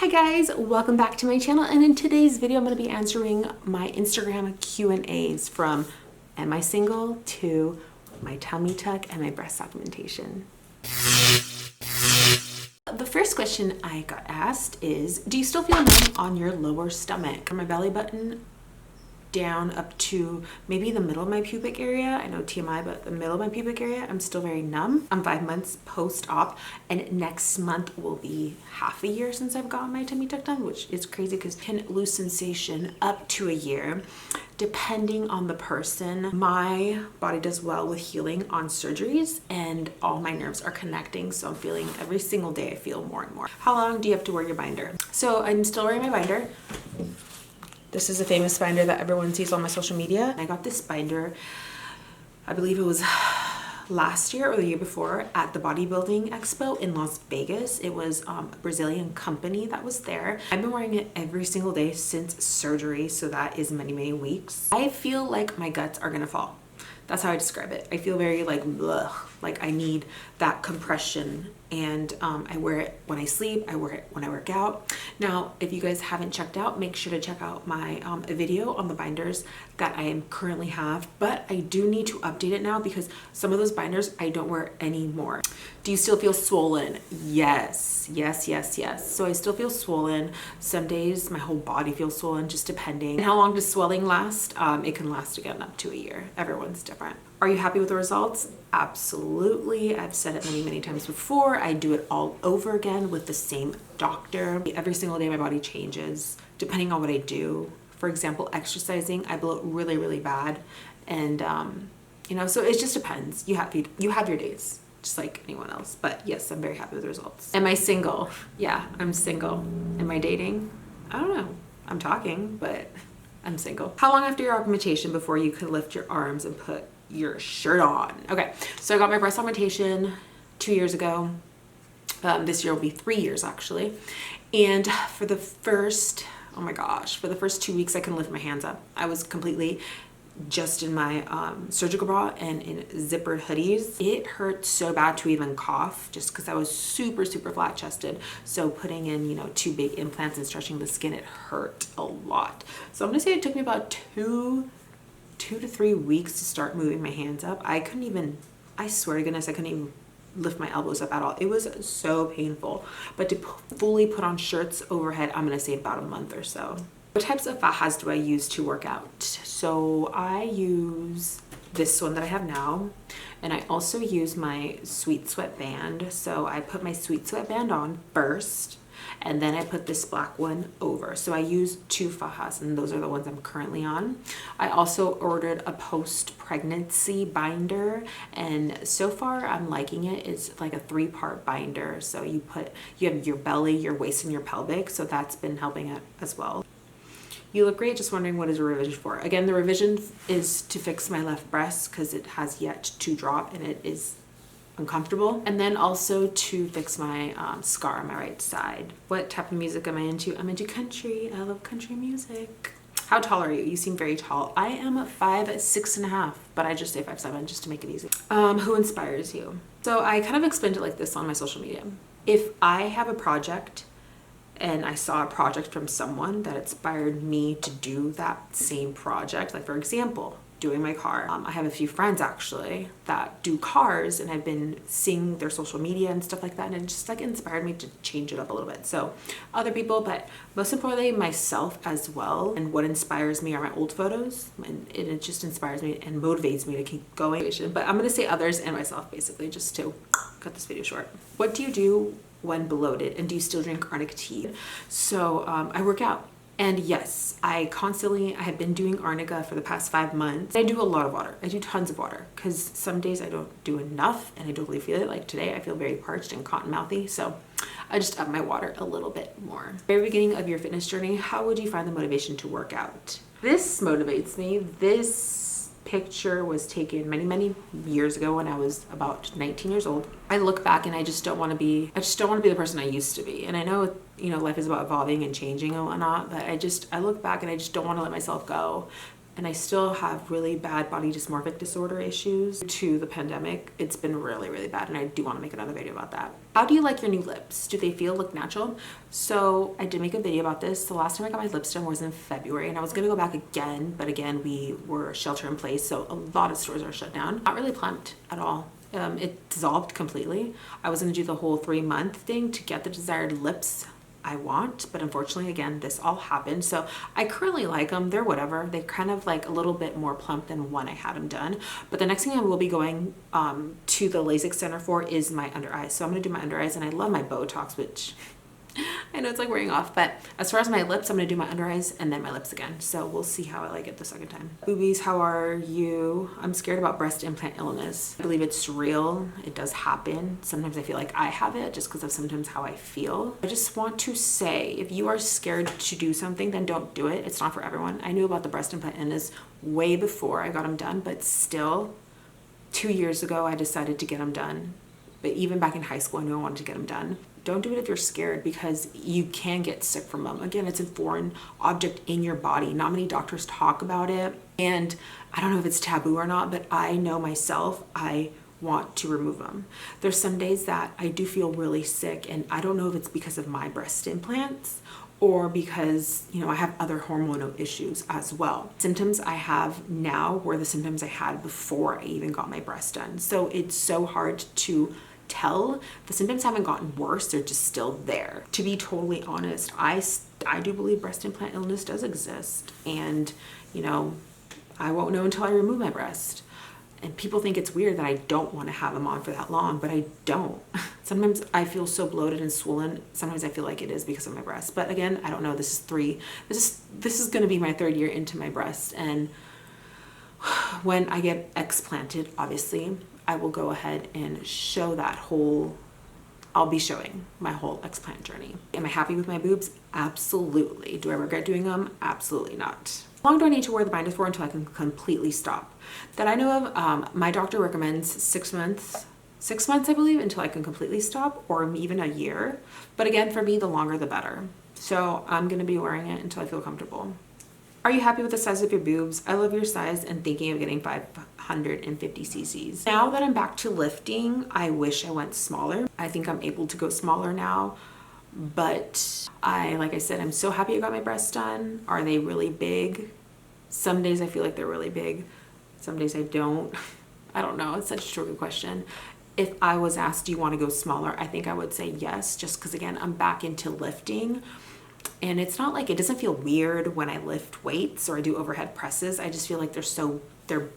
Hi guys, welcome back to my channel, and in today's video I'm going to be answering my Instagram Q&As from am I single to my tummy tuck and my breast augmentation. The first question I got asked is, do you still feel numb on your lower stomach? From my belly button down up to maybe the middle of my pubic area. I know TMI, but the middle of my pubic area, I'm still very numb. I'm 5 months post-op, and next month will be half a year since I've gotten my tummy tuck done, which is crazy because it can lose sensation up to a year, depending on the person. My body does well with healing on surgeries, and all my nerves are connecting, so I'm feeling every single day I feel more and more. How long do you have to wear your binder? So I'm still wearing my binder. This is a famous binder that everyone sees on my social media. I got this binder, I believe it was last year or the year before, at the bodybuilding expo in Las Vegas. It was a Brazilian company that was there. I've been wearing it every single day since surgery, so that is many weeks. I feel like my guts are gonna fall. That's how I describe it. I feel very like bleh, like I need that compression, and I wear it when I sleep, I wear it when I work out. Now, if you guys haven't checked out, make sure to check out my video on the binders that I am currently have, but I do need to update it now because some of those binders I don't wear anymore. Do you still feel swollen? Yes. So I still feel swollen. Some days my whole body feels swollen, just depending. And how long does swelling last? It can last again up to a year. Everyone's different. Are you happy with the results? Absolutely. I've said it many times before. I do it all over again with the same doctor. Every single day my body changes depending on what I do. For example, exercising, I bloat really bad, and you know, so it just depends. You have your days, just like anyone else. But yes, I'm very happy with the results. Am I single? Yeah, I'm single. Am I dating? I don't know. I'm talking, but I'm single. How long after your augmentation before you could lift your arms and put your shirt on? Okay, so I got my breast augmentation 2 years ago. This year will be 3 years actually. And for the first, oh my gosh, for the first 2 weeks I couldn't lift my hands up. I was completely just in my surgical bra and in zippered hoodies. It hurt so bad to even cough just because I was super flat chested. So putting in, you know, 2 big implants and stretching the skin, it hurt a lot. So I'm gonna say it took me about two to 3 weeks to start moving my hands up. I couldn't even, I swear to goodness, I couldn't even lift my elbows up at all. It was so painful. But to fully put on shirts overhead, I'm gonna say about a month or so. What types of fajas do I use to work out? So I use this one that I have now, and I also use my Sweet Sweat band. So I put my Sweet Sweat band on first, and then I put this black one over. So I use 2 fajas, and those are the ones I'm currently on. I also ordered a post-pregnancy binder, and so far I'm liking it. It's like a 3-part binder. So you have your belly, your waist, and your pelvic. So that's been helping it as well. You look great. Just wondering, what is a revision for? Again, the revision is to fix my left breast because it has yet to drop and it is uncomfortable, and then also to fix my scar on my right side. What type of music am I into? I'm into country. I love country music. How tall are you? You seem very tall. I am 5'6.5", but I just say 5'7" just to make it easy. Who inspires you? So I kind of explained it like this on my social media. If I have a project and I saw a project from someone that inspired me to do that same project, like for example, doing my car. I have a few friends actually that do cars, and I've been seeing their social media and stuff like that, and it just like inspired me to change it up a little bit. So other people, but most importantly myself as well. And what inspires me are my old photos, and it just inspires me and motivates me to keep going. But I'm gonna say others and myself basically, just to cut this video short. What do you do when bloated, and do you still drink Arnica tea? So I work out. And yes, I have been doing Arnica for the past 5 months. I do a lot of water. I do tons of water because some days I don't do enough and I don't really feel it. Like today, I feel very parched and cotton mouthy. So I just up my water a little bit more. Very beginning of your fitness journey, how would you find the motivation to work out? This motivates me. This picture was taken many years ago when I was about 19 years old. I look back and I just don't want to be the person I used to be. And I know, you know, life is about evolving and changing and whatnot, but I look back and I just don't want to let myself go and I still have really bad body dysmorphic disorder issues to the pandemic. It's been really, really bad, and I do want to make another video about that. How do you like your new lips? Do they look natural? So I did make a video about this. The last time I got my lips done was in February, and I was gonna go back again, but again, we were shelter in place, so a lot of stores are shut down. Not really plumped at all. It dissolved completely. I was gonna do the whole 3-month thing to get the desired lips I want, but unfortunately, again, this all happened. So I currently like them. They're whatever. They're kind of like a little bit more plump than when I had them done. But the next thing I will be going to the LASIK center for is my under eyes. So I'm gonna do my under eyes, and I love my Botox, which I know it's like wearing off, but as far as my lips, I'm gonna do my under eyes and then my lips again. So we'll see how I like it the second time. Boobies, how are you? I'm scared about breast implant illness. I believe it's real. It does happen. Sometimes I feel like I have it just because of sometimes how I feel. I just want to say, if you are scared to do something, then don't do it. It's not for everyone. I knew about the breast implant illness way before I got them done, but still 2 years ago, I decided to get them done. But even back in high school, I knew I wanted to get them done. Don't do it if you're scared, because you can get sick from them. Again, it's a foreign object in your body. Not many doctors talk about it. And I don't know if it's taboo or not, but I know myself, I want to remove them. There's some days that I do feel really sick, and I don't know if it's because of my breast implants or because, you know, I have other hormonal issues as well. Symptoms I have now were the symptoms I had before I even got my breast done. So it's so hard to tell. The symptoms haven't gotten worse, they're just still there. To be totally honest, I do believe breast implant illness does exist, and you know, I won't know until I remove my breast. And people think it's weird that I don't want to have them on for that long, but I don't. Sometimes I feel so bloated and swollen. Sometimes I feel like it is because of my breast, but again, I don't know. This is going to be my 3rd year into my breast, and when I get explanted, obviously I will go ahead and show that whole, I'll be showing my whole explant journey. Am I happy with my boobs? Absolutely. Do I regret doing them? Absolutely not. How long do I need to wear the binders for until I can completely stop? That I know of, my doctor recommends 6 months. 6 months, I believe, until I can completely stop, or even a year. But again, for me, the longer the better. So I'm gonna be wearing it until I feel comfortable. Are you happy with the size of your boobs? I love your size and thinking of getting 550 cc's. Now that I'm back to lifting, I wish I went smaller. I think I'm able to go smaller now, but like I said, I'm so happy I got my breasts done. Are they really big? Some days I feel like they're really big. Some days I don't. I don't know. It's such a tricky question. If I was asked, do you want to go smaller? I think I would say yes, just because again, I'm back into lifting. And it's not like, it doesn't feel weird when I lift weights or I do overhead presses. I just feel like they're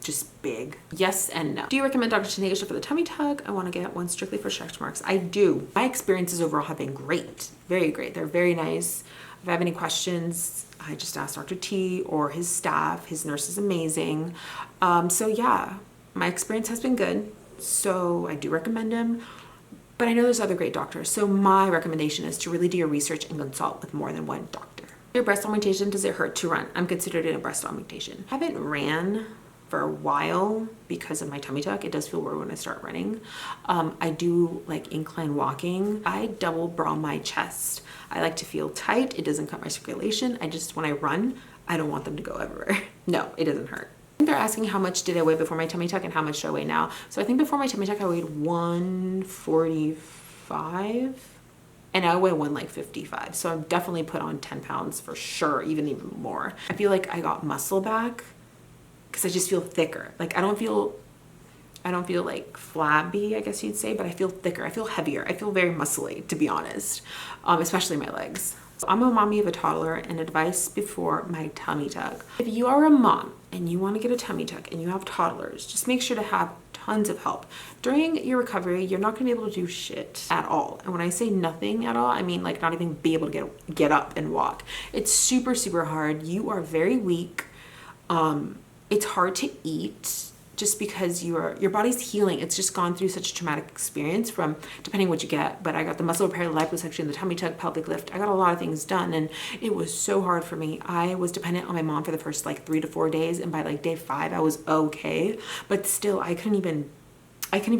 just big. Yes and no. Do you recommend Dr. Tanisha for the tummy tuck? I want to get one strictly for stretch marks. I do. My experiences overall have been great. Very great. They're very nice. If I have any questions, I just ask Dr. T or his staff. His nurse is amazing. So yeah, my experience has been good. So I do recommend him. But I know there's other great doctors, so my recommendation is to really do your research and consult with more than one doctor. Your breast augmentation, does it hurt to run? I'm considered in a breast augmentation. I haven't ran for a while because of my tummy tuck. It does feel weird when I start running. I do like incline walking. I double bra my chest. I like to feel tight. It doesn't cut my circulation. When I run, I don't want them to go everywhere. No, it doesn't hurt. They're asking how much did I weigh before my tummy tuck and how much do I weigh now. So I think before my tummy tuck I weighed 145 and I weigh 155. So I've definitely put on 10 pounds for sure, even more. I feel like I got muscle back because I just feel thicker. Like I don't feel like flabby, I guess you'd say, but I feel thicker. I feel heavier. I feel very muscly, to be honest, especially my legs. So I'm a mommy of a toddler, and advice before my tummy tuck. If you are a mom and you want to get a tummy tuck and you have toddlers, just make sure to have tons of help. During your recovery, you're not going to be able to do shit at all. And when I say nothing at all, I mean like not even be able to get up and walk. It's super, super hard. You are very weak. It's hard to eat just because your body's healing. It's just gone through such a traumatic experience from, depending what you get, but I got the muscle repair, the liposuction, the tummy tuck, pelvic lift. I got a lot of things done, and it was so hard for me. I was dependent on my mom for the first like 3 to 4 days, and by like day 5 I was okay, but still I couldn't even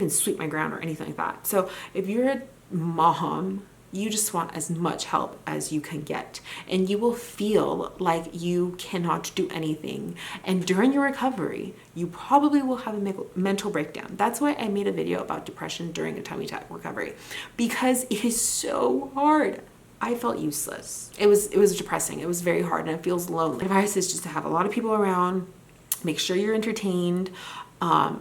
sweep my ground or anything like that. So if you're a mom You just want as much help as you can get, and you will feel like you cannot do anything. And during your recovery, you probably will have a mental breakdown. That's why I made a video about depression during a tummy tuck recovery, because it is so hard. I felt useless. It was depressing. It was very hard, and it feels lonely. Advice is just to have a lot of people around. Make sure you're entertained.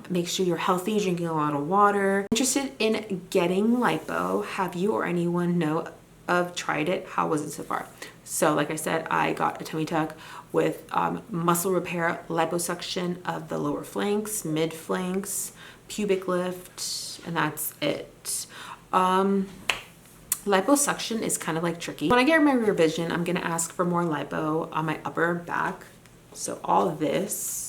Make sure you're healthy, drinking a lot of water. Interested in getting lipo? Have you or anyone know of tried it? How was it so far? So like I said, I got a tummy tuck with muscle repair, liposuction of the lower flanks, mid flanks, pubic lift, and that's it. Liposuction is kind of like tricky. When I get my revision, I'm gonna ask for more lipo on my upper back. So all of this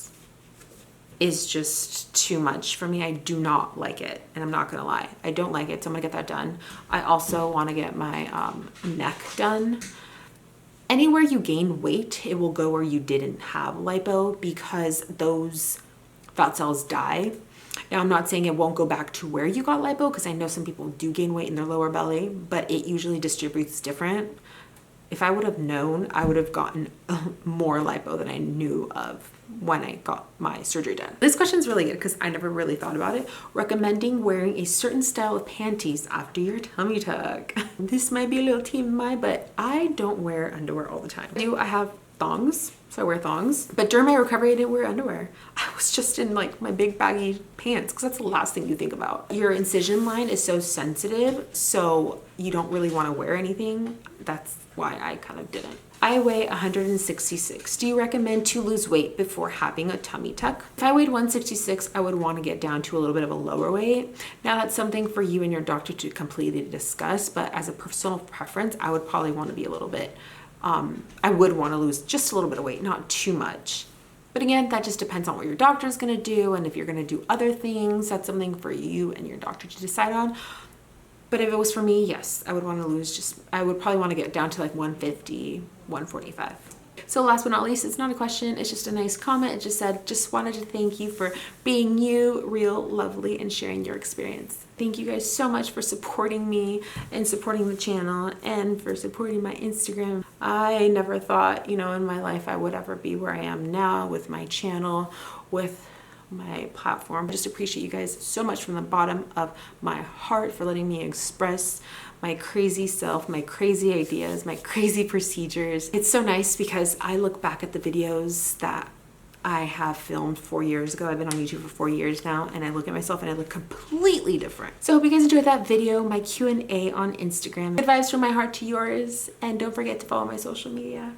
is just too much for me. I do not like it, and I'm not gonna lie. I don't like it, so I'm gonna get that done. I also wanna get my neck done. Anywhere you gain weight, it will go where you didn't have lipo, because those fat cells die. Now, I'm not saying it won't go back to where you got lipo, because I know some people do gain weight in their lower belly, but it usually distributes different. If I would have known, I would have gotten more lipo than I knew of when I got my surgery done. This question is really good because I never really thought about it. Recommending wearing a certain style of panties after your tummy tuck. This might be a little TMI, but I don't wear underwear all the time. I have thongs, so I wear thongs. But during my recovery, I didn't wear underwear. I was just in like my big baggy pants, because that's the last thing you think about. Your incision line is so sensitive, so you don't really want to wear anything. That's why I kind of didn't. I weigh 166. Do you recommend to lose weight before having a tummy tuck? If I weighed 166, I would want to get down to a little bit of a lower weight. Now that's something for you and your doctor to completely discuss, but as a personal preference, I would probably want to be a little bit, I would want to lose just a little bit of weight, not too much. But again, that just depends on what your doctor is going to do, and if you're going to do other things, that's something for you and your doctor to decide on. But if it was for me, yes, I would want to lose I would probably want to get down to like 150, 145. So last but not least, it's not a question, it's just a nice comment. It just said, just wanted to thank you for being you, real, lovely, and sharing your experience. Thank you guys so much for supporting me and supporting the channel and for supporting my Instagram. I never thought, in my life I would ever be where I am now with my channel, with my platform. I just appreciate you guys so much from the bottom of my heart for letting me express my crazy self, my crazy ideas, my crazy procedures. It's so nice because I look back at the videos that I have filmed 4 years ago. I've been on YouTube for 4 years now, and I look at myself and I look completely different. So I hope you guys enjoyed that video, my Q&A on Instagram. Good vibes from my heart to yours, and don't forget to follow my social media.